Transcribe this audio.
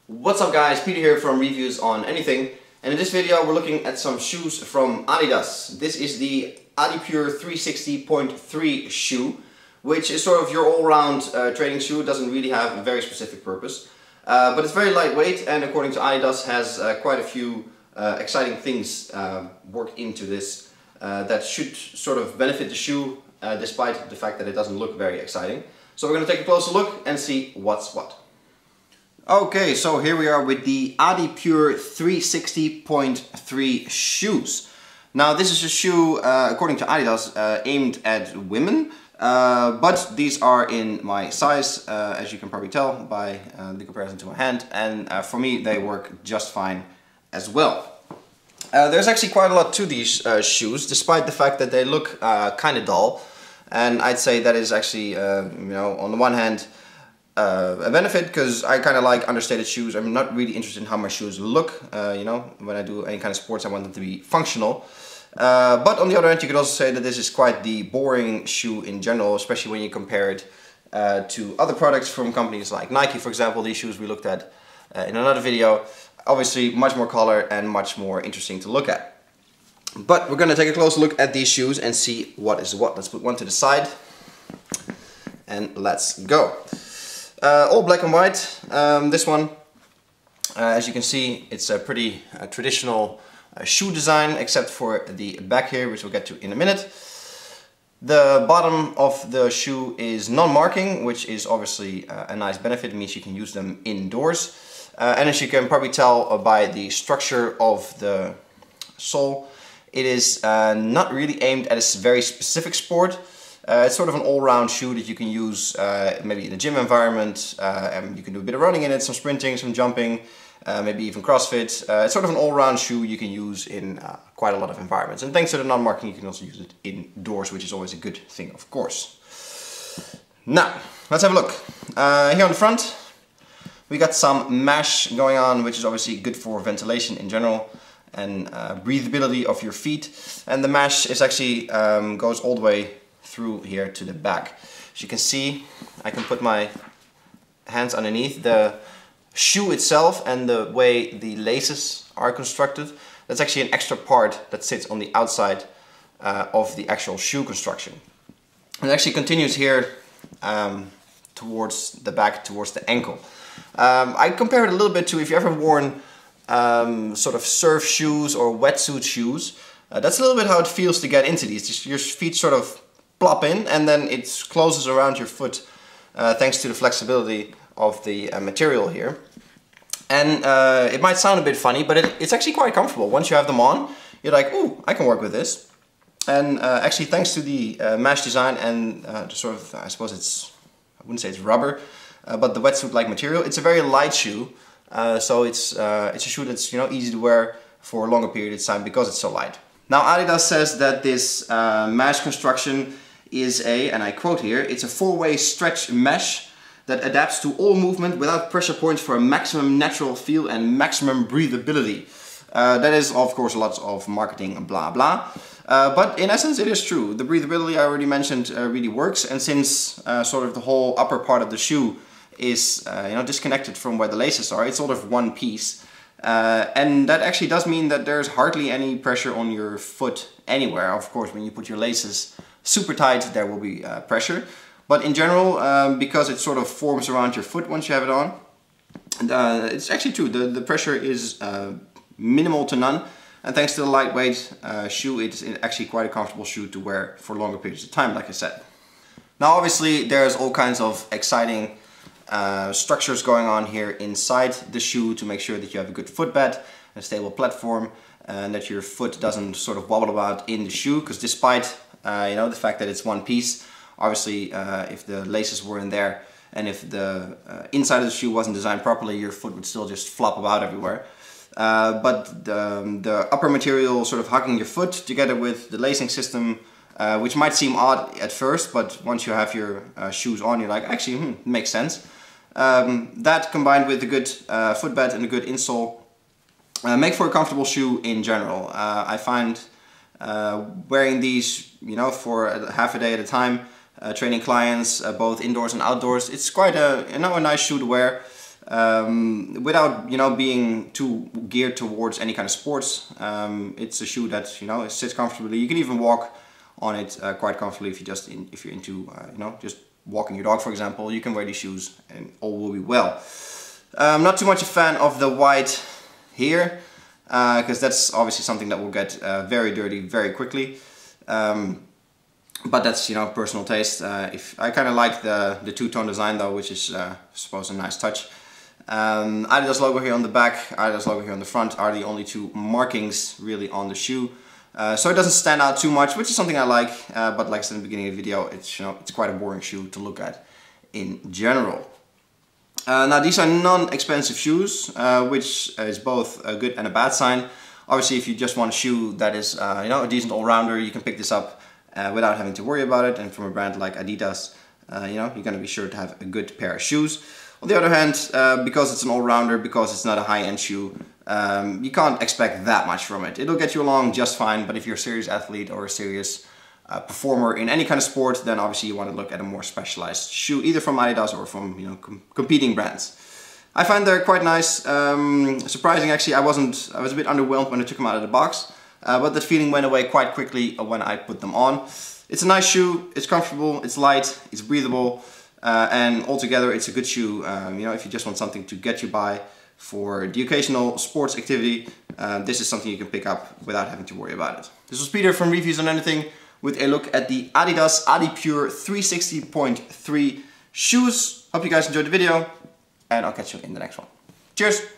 What's up guys, Peter here from Reviews on Anything, and in this video we're looking at some shoes from Adidas. This is the Adipure 360.3 shoe, which is sort of your all-round training shoe. It doesn't really have a very specific purpose, but it's very lightweight, and according to Adidas has quite a few exciting things worked into this that should sort of benefit the shoe despite the fact that it doesn't look very exciting. So we're going to take a closer look and see what's what. Okay, so here we are with the Adipure 360.3 shoes. Now this is a shoe, according to Adidas, aimed at women, but these are in my size, as you can probably tell by the comparison to my hand, and for me they work just fine as well. There's actually quite a lot to these shoes, despite the fact that they look kind of dull, and I'd say that is actually, you know, on the one hand, a benefit, because I kind of like understated shoes. I'm not really interested in how my shoes look. You know, when I do any kind of sports, I want them to be functional. But on the other hand, you could also say that this is quite the boring shoe in general, especially when you compare it to other products from companies like Nike, for example. These shoes we looked at in another video. Obviously, much more color and much more interesting to look at. But we're going to take a closer look at these shoes and see what is what. Let's put one to the side and let's go. All black and white. This one, as you can see, it's a pretty traditional shoe design, except for the back here, which we'll get to in a minute. The bottom of the shoe is non-marking, which is obviously a nice benefit. It means you can use them indoors. And as you can probably tell by the structure of the sole, it is not really aimed at a very specific sport. It's sort of an all-round shoe that you can use maybe in a gym environment, and you can do a bit of running in it, some sprinting, some jumping, maybe even CrossFit. It's sort of an all-round shoe you can use in quite a lot of environments. And thanks to the non-marking, you can also use it indoors, which is always a good thing, of course. Now, let's have a look. Here on the front, we got some mesh going on, which is obviously good for ventilation in general and breathability of your feet. And the mesh is actually goes all the way through here to the back. As you can see, I can put my hands underneath the shoe itself, and the way the laces are constructed, that's actually an extra part that sits on the outside of the actual shoe construction. And it actually continues here towards the back, towards the ankle. I compare it a little bit to if you ever worn sort of surf shoes or wetsuit shoes. That's a little bit how it feels to get into these. Just your feet sort of plop in, and then it closes around your foot thanks to the flexibility of the material here. And it might sound a bit funny, but it's actually quite comfortable. Once you have them on, you're like, ooh, I can work with this. And actually, thanks to the mesh design and the sort of, I suppose it's, I wouldn't say it's rubber, but the wetsuit-like material, it's a very light shoe. So it's a shoe that's, you know, easy to wear for a longer period of time because it's so light. Now Adidas says that this mesh construction is a, and I quote here, it's a four-way stretch mesh that adapts to all movement without pressure points for a maximum natural feel and maximum breathability. That is, of course, lots of marketing and blah blah. But in essence, it is true. The breathability I already mentioned really works, and since sort of the whole upper part of the shoe is you know, disconnected from where the laces are, it's sort of one piece. And that actually does mean that there's hardly any pressure on your foot anywhere. Of course, when you put your laces super tight, there will be pressure. But in general, because it sort of forms around your foot once you have it on, it's actually true. The pressure is minimal to none. And thanks to the lightweight shoe, it's actually quite a comfortable shoe to wear for longer periods of time, like I said. Now, obviously, there's all kinds of exciting structures going on here inside the shoe to make sure that you have a good footbed, a stable platform, and that your foot doesn't sort of wobble about in the shoe, because despite you know, the fact that it's one piece, obviously if the laces were in there and if the inside of the shoe wasn't designed properly, your foot would still just flop about everywhere. But the upper material sort of hugging your foot together with the lacing system, which might seem odd at first, but once you have your shoes on, you're like, actually, makes sense. That combined with a good footbed and a good insole make for a comfortable shoe in general. I find wearing these, you know, for half a day at a time, training clients both indoors and outdoors, it's quite a, you know, a nice shoe to wear. without, you know, being too geared towards any kind of sports. It's a shoe that, you know, it sits comfortably. You can even walk on it quite comfortably if you're into, you know, just walking your dog, for example. You can wear these shoes and all will be well. I'm not too much a fan of the white here, because that's obviously something that will get very dirty very quickly. But that's, you know, personal taste. If I kind of like the two-tone design though, which is I suppose a nice touch. Adidas logo here on the back, Adidas logo here on the front are the only two markings really on the shoe. So it doesn't stand out too much, which is something I like. But like I said in the beginning of the video, it's, you know, it's quite a boring shoe to look at in general. Now these are non-expensive shoes, which is both a good and a bad sign. Obviously, if you just want a shoe that is, you know, a decent all-rounder, you can pick this up without having to worry about it. And from a brand like Adidas, you know, you're going to be sure to have a good pair of shoes. On the other hand, because it's an all-rounder, because it's not a high-end shoe, you can't expect that much from it. It'll get you along just fine, but if you're a serious athlete or a serious performer in any kind of sport, then obviously you want to look at a more specialized shoe, either from Adidas or from, you know, competing brands. I find they're quite nice. Surprising actually, I was a bit underwhelmed when I took them out of the box, but that feeling went away quite quickly when I put them on. It's a nice shoe, it's comfortable, it's light, it's breathable. And altogether it's a good shoe, you know, if you just want something to get you by for the occasional sports activity. This is something you can pick up without having to worry about it. This was Peter from Reviews on Anything with a look at the Adidas Adipure 360.3 shoes. Hope you guys enjoyed the video and I'll catch you in the next one. Cheers!